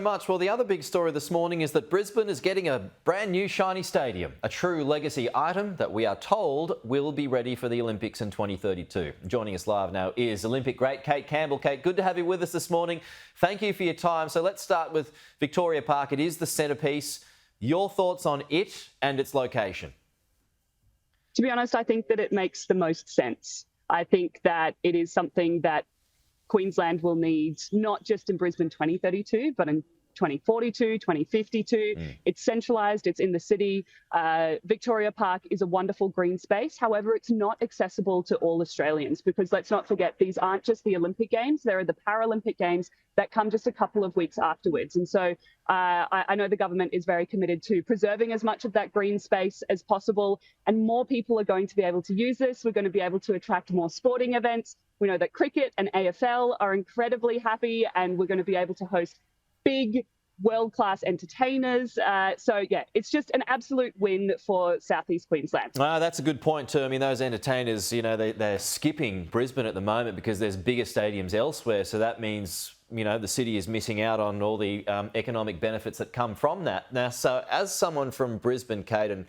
Much. Well, the other big story this morning is that Brisbane is getting a brand new shiny stadium, a true legacy item that we are told will be ready for the Olympics in 2032. Joining us live now is Olympic great Kate Campbell. Kate, good to have you with us this morning. Thank you for your time. So let's start with Victoria Park. It is the centrepiece. Your thoughts on it and its location? To be honest, I think that it makes the most sense. I think that it is something that Queensland will need, not just in Brisbane 2032, but in 2042, 2052. It's centralised, it's in the city. Victoria Park is a wonderful green space. However, it's not accessible to all Australians because let's not forget, these aren't just the Olympic Games, there are the Paralympic Games that come just a couple of weeks afterwards. And so I know the government is very committed to preserving as much of that green space as possible, and more people are going to be able to use this. We're going to be able to attract more sporting events. We know that cricket and AFL are incredibly happy, and we're going to be able to host big, world-class entertainers. So, yeah, it's just an absolute win for Southeast Queensland. That's a good point too. I mean, those entertainers, you know, they're skipping Brisbane at the moment because there's bigger stadiums elsewhere. So that means, you know, the city is missing out on all the economic benefits that come from that. Now, so as someone from Brisbane, Kate, and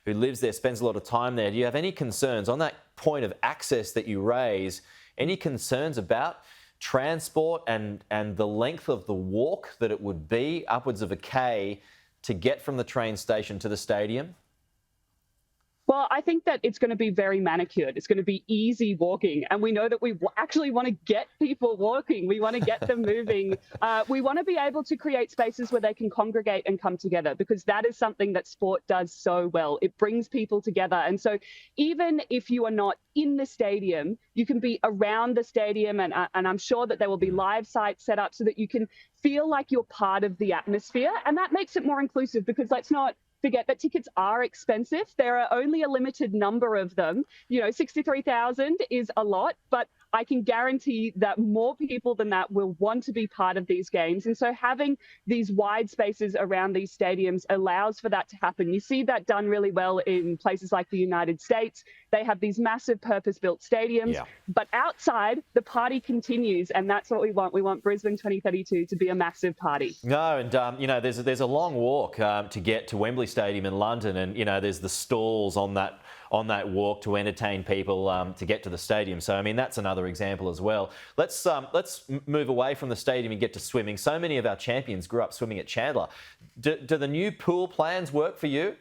who lives there, spends a lot of time there, do you have any concerns on that point of access that you raise? Any concerns about transport and the length of the walk that it would be, upwards of a K, to get from the train station to the stadium? Well, I think that it's going to be very manicured. It's going to be easy walking. And we know that we actually want to get people walking. We want to get them moving. We want to be able to create spaces where they can congregate and come together, because that is something that sport does so well. It brings people together. And so even if you are not in the stadium, you can be around the stadium. And I'm sure that there will be live sites set up so that you can feel like you're part of the atmosphere. And that makes it more inclusive, because let's not forget that tickets are expensive. There are only a limited number of them. You know, 63,000 is a lot, but I can guarantee that more people than that will want to be part of these games. And so having these wide spaces around these stadiums allows for that to happen. You see that done really well in places like the United States. They have these massive purpose-built stadiums, but outside, the party continues, and that's what we want. We want Brisbane 2032 to be a massive party. No, and, you know, there's a long walk to get to Wembley Stadium in London, and, you know, there's the stalls on that walk to entertain people to get to the stadium. So, I mean, that's another example as well. Let's move away from the stadium and get to swimming. So many of our champions grew up swimming at Chandler. Do the new pool plans work for you?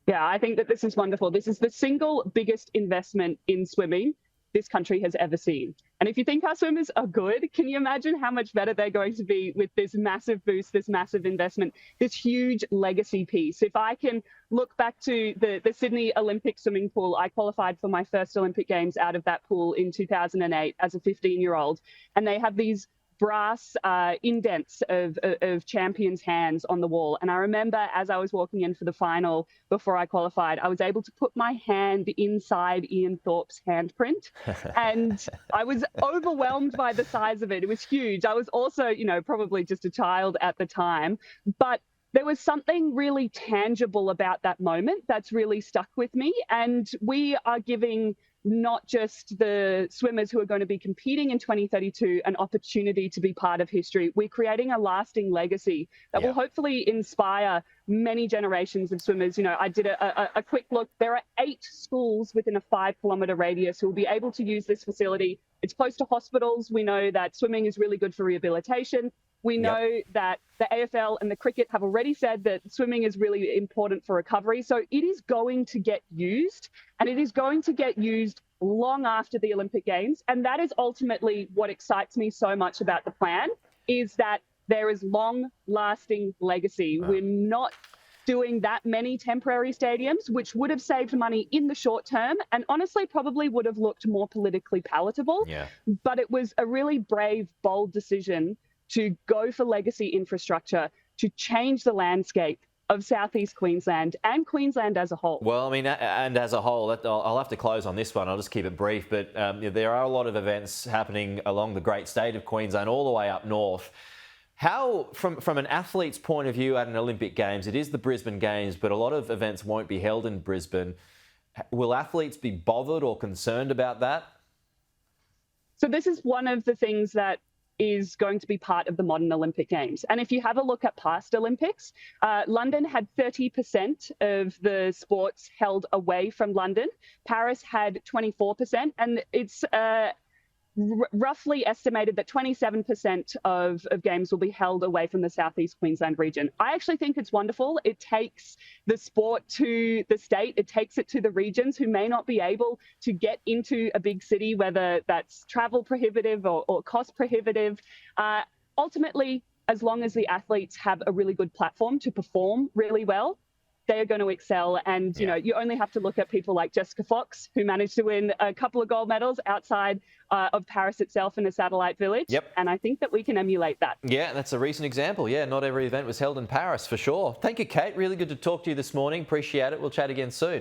Yeah, I think that this is wonderful. This is the single biggest investment in swimming this country has ever seen. And if you think our swimmers are good, can you imagine how much better they're going to be with this massive boost, this massive investment, this huge legacy piece? If I can look back to the Sydney Olympic swimming pool, I qualified for my first Olympic Games out of that pool in 2008 as a 15-year-old. And they have these brass indents of champions' hands on the wall. And I remember as I was walking in for the final before I qualified, I was able to put my hand inside Ian Thorpe's handprint. And I was overwhelmed by the size of it. It was huge. I was also, you know, probably just a child at the time. But there was something really tangible about that moment that's really stuck with me. And we are giving not just the swimmers who are going to be competing in 2032 an opportunity to be part of history. We're creating a lasting legacy that will hopefully inspire many generations of swimmers. You know, I did a quick look. There are 8 schools within a 5-kilometre radius who will be able to use this facility. It's close to hospitals. We know that swimming is really good for rehabilitation. We know that the AFL and the cricket have already said that swimming is really important for recovery. So it is going to get used, and it is going to get used long after the Olympic Games. And that is ultimately what excites me so much about the plan, is that there is long-lasting legacy. We're not doing that many temporary stadiums, which would have saved money in the short term and honestly probably would have looked more politically palatable. But it was a really brave, bold decision to go for legacy infrastructure, to change the landscape of Southeast Queensland and Queensland as a whole. Well, I mean, and as a whole, I'll have to close on this one. I'll just keep it brief. But there are a lot of events happening along the great state of Queensland, all the way up north. How, from an athlete's point of view at an Olympic Games, it is the Brisbane Games, but a lot of events won't be held in Brisbane. Will athletes be bothered or concerned about that? So this is one of the things that is going to be part of the modern Olympic Games. And if you have a look at past Olympics, London had 30% of the sports held away from London. Paris had 24%, and it's roughly estimated that 27% of games will be held away from the southeast Queensland region. I actually think it's wonderful. It takes the sport to the state. It takes it to the regions who may not be able to get into a big city, whether that's travel prohibitive or cost prohibitive. Ultimately, as long as the athletes have a really good platform to perform really well, they are going to excel. And, you know, you only have to look at people like Jessica Fox, who managed to win a couple of gold medals outside of Paris itself in a satellite village. Yep. And I think that we can emulate that. Yeah, that's a recent example. Yeah, not every event was held in Paris, for sure. Thank you, Kate. Really good to talk to you this morning. Appreciate it. We'll chat again soon.